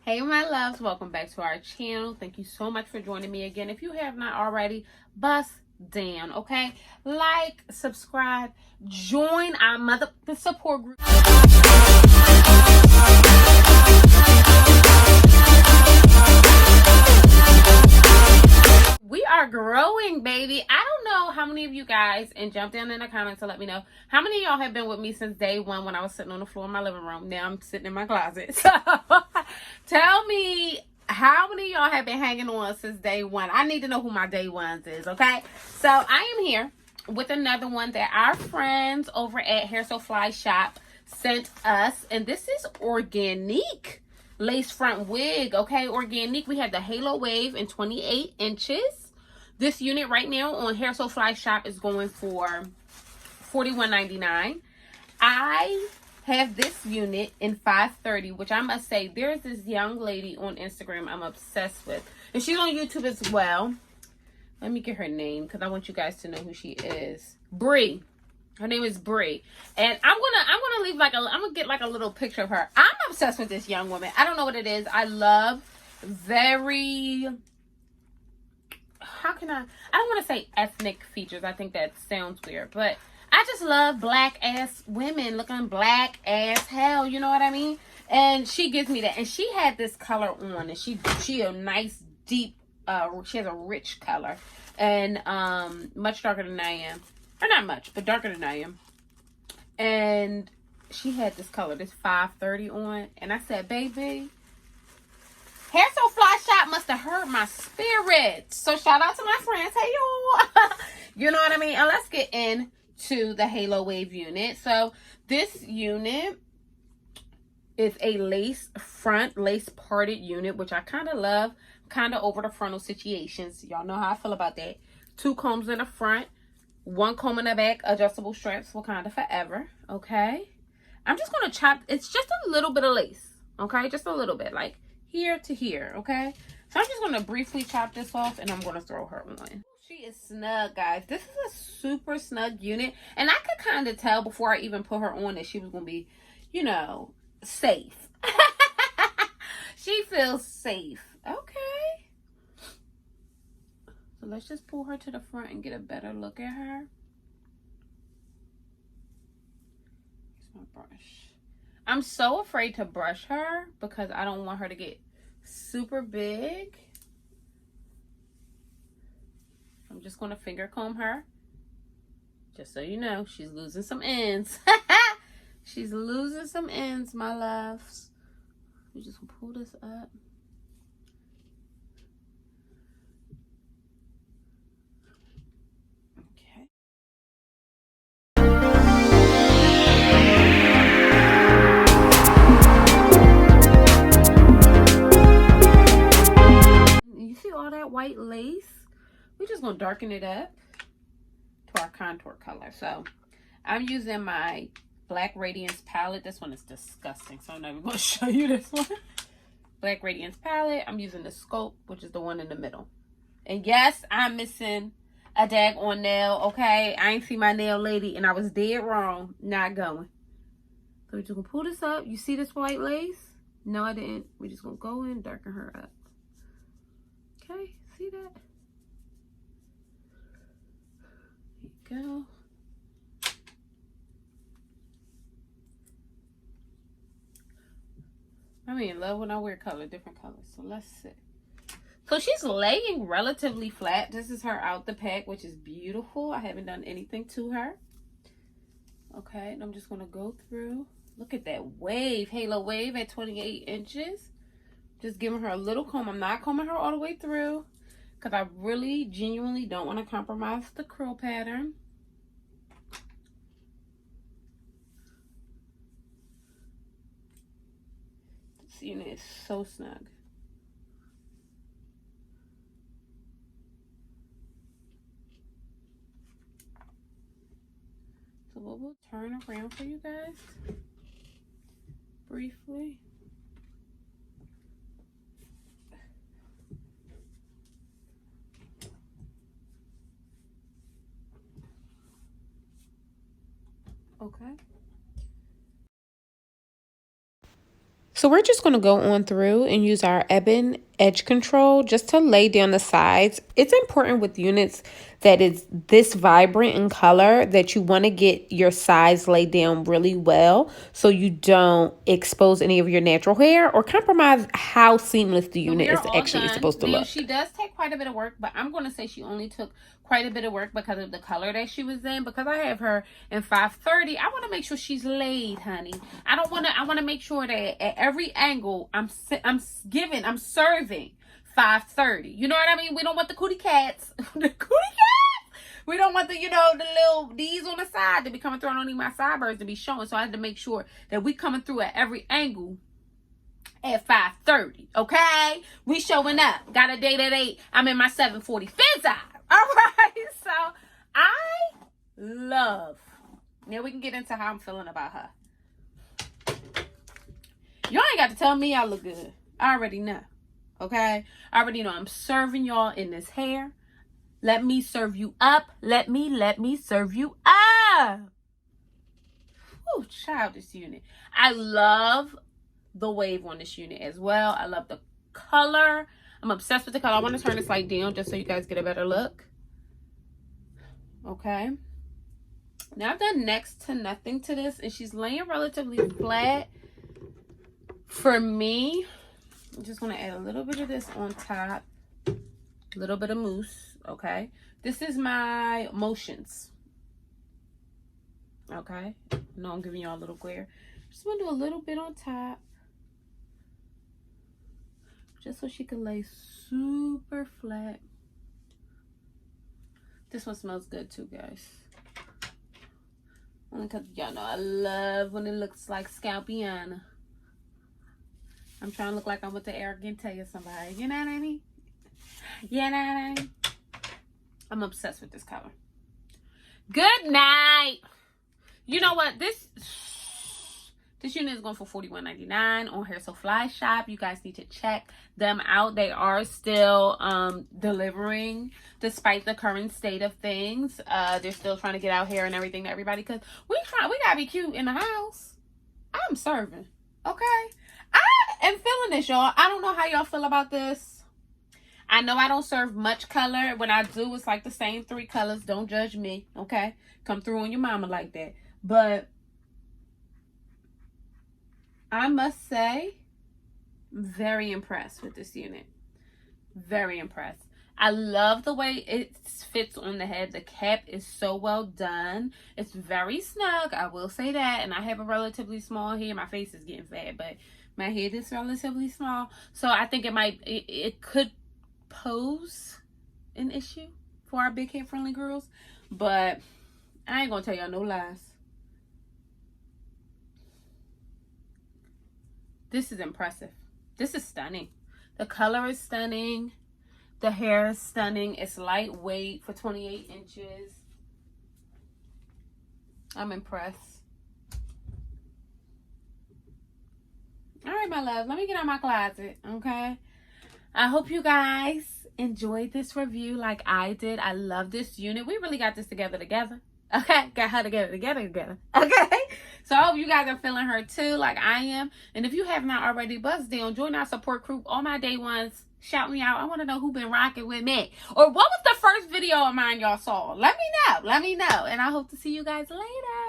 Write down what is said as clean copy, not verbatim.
Hey my loves, welcome back to our channel. Thank you so much for joining me again. If you have not already, bust down, okay? Like, subscribe, join our mother support group. We are growing, baby. I don't know how many of you guys, and jump down in the comments to let me know how many of y'all have been with me since day one when I was sitting on the floor in my living room. Now I'm sitting in my closet. So tell me how many of y'all have been hanging on since day one. I need to know who my day ones is, okay? So I am here with another one that our friends over at Hair So Fly Shop sent us, and this is Organique lace front wig. Okay, Organique. We have the Halo Wave in 28 inches. This unit right now on Hair So Fly Shop is going for $41.99. I have this unit in 530, which I must say, there's this young lady on Instagram I'm obsessed with, and she's on YouTube as well. Let me get her name because I want you guys to know who she is. Bree. Her name is Bree, and I'm gonna leave I'm gonna get like a little picture of her. I'm obsessed with this young woman. I don't know what it is. I love very, I don't want to say ethnic features. I think that sounds weird, but I just love black ass women looking black as hell. You know what I mean? And she gives me that. And she had this color on, and she a nice deep. She has a rich color, and much darker than I am. Or not much, but darker than I am. And she had this color, this 530 on. And I said, baby, Hair So Fly Shop must have hurt my spirit. So shout out to my friends. Hey, y'all. You know what I mean? And let's get into the Halo Wave unit. So this unit is a lace parted unit, which I kind of love. Kind of over the frontal situations. Y'all know how I feel about that. 2 combs in the front. 1 comb in the back, adjustable straps for kind of forever, okay? I'm just going to chop, it's just a little bit of lace, okay? Just a little bit, like here to here, okay? So I'm just going to briefly chop this off, and I'm going to throw her on. She is snug, guys. This is a super snug unit, and I could kind of tell before I even put her on that she was going to be, you know, safe. She feels safe, okay? So let's just pull her to the front and get a better look at her. Here's my brush. I'm so afraid to brush her because I don't want her to get super big. I'm just going to finger comb her. Just so you know, she's losing some ends. She's losing some ends, my loves. We just pull this up. All that white lace, we're just gonna darken it up to our contour color. So I'm using my Black Radiance palette. This one is disgusting, so I'm not even gonna show you this one. Black Radiance palette. I'm using the Scope, which is the one in the middle. And yes, I'm missing a daggone nail, okay? I ain't see my nail lady, and I was dead wrong not going. So we're just gonna pull this up. You see this white lace? No, I didn't. We're just gonna go in, darken her up. Okay, see that? There you go. I'm in love when I wear different colors. So let's see. So she's laying relatively flat. This is her out the pack, which is beautiful. I haven't done anything to her. Okay, and I'm just gonna go through. Look at that wave, Halo Wave at 28 inches. Just giving her a little comb. I'm not combing her all the way through because I really genuinely don't want to compromise the curl pattern. This unit is so snug. So we'll turn around for you guys briefly. Okay. So So we're just going to go on through and use our Ebon Edge Control just to lay down the sides. It's important with units that it's this vibrant in color that you want to get your sides laid down really well so you don't expose any of your natural hair or compromise how seamless the unit is actually supposed to look. She does take quite a bit of work, but I'm going to say she only took quite a bit of work because of the color that she was in. Because I have her in 530, I want to make sure she's laid, honey. I want to make sure that at every angle I'm serving 530. You know what I mean? We don't want the cootie cats. The cootie cats. We don't want the, you know, the little D's on the side to be coming through. I don't need my sideburns to be showing. So I had to make sure that we coming through at every angle at 5:30. Okay? We showing up. Got a date at 8. I'm in my 740 fizz eye. All right? So I love. Now we can get into how I'm feeling about her. Y'all ain't got to tell me I look good. I already know. Okay? I already know I'm serving y'all in this hair. Let me serve you up. Let me serve you up. Ooh, child, this unit. I love the wave on this unit as well. I love the color. I'm obsessed with the color. I want to turn this light down just so you guys get a better look. Okay. Now I've done next to nothing to this, and she's laying relatively flat. For me, I'm just going to add a little bit of this on top. A little bit of mousse. Okay. This is my Motions. Okay. No, I'm giving y'all a little glare. Just want to do a little bit on top. Just so she can lay super flat. This one smells good too, guys. Only because y'all know I love when it looks like Scalpiana. I'm trying to look like I'm with the Organique or somebody. You know what I mean? You know what I mean? I'm obsessed with this color. Good night. You know what? This unit is going for $41.99 on Hair So Fly shop. You guys need to check them out. They are still delivering despite the current state of things. They're still trying to get out hair and everything to everybody because we gotta be cute in the house. I'm serving. Okay? I am feeling this, y'all. I don't know how y'all feel about this. I know I don't serve much color. When I do, it's like the same 3 colors. Don't judge me. Okay? Come through on your mama like that. But I must say, I'm very impressed with this unit. Very impressed. I love the way it fits on the head. The cap is so well done. It's very snug. I will say that. And I have a relatively small head. My face is getting fat, but my head is relatively small. So I think it could pose an issue for our big head friendly girls. But I ain't going to tell y'all no lies. This is impressive. This is stunning. The color is stunning. The hair is stunning. It's lightweight for 28 inches. I'm impressed. All right, my love. Let me get out my closet, okay? I hope you guys enjoyed this review like I did. I love this unit. We really got this together. Okay, got her together. Okay, so I hope you guys are feeling her too, like I am. And if you have not already, buzz down, join our support group. All my day ones, shout me out. I want to know who been rocking with me, or what was the first video of mine y'all saw. Let me know, and I hope to see you guys later.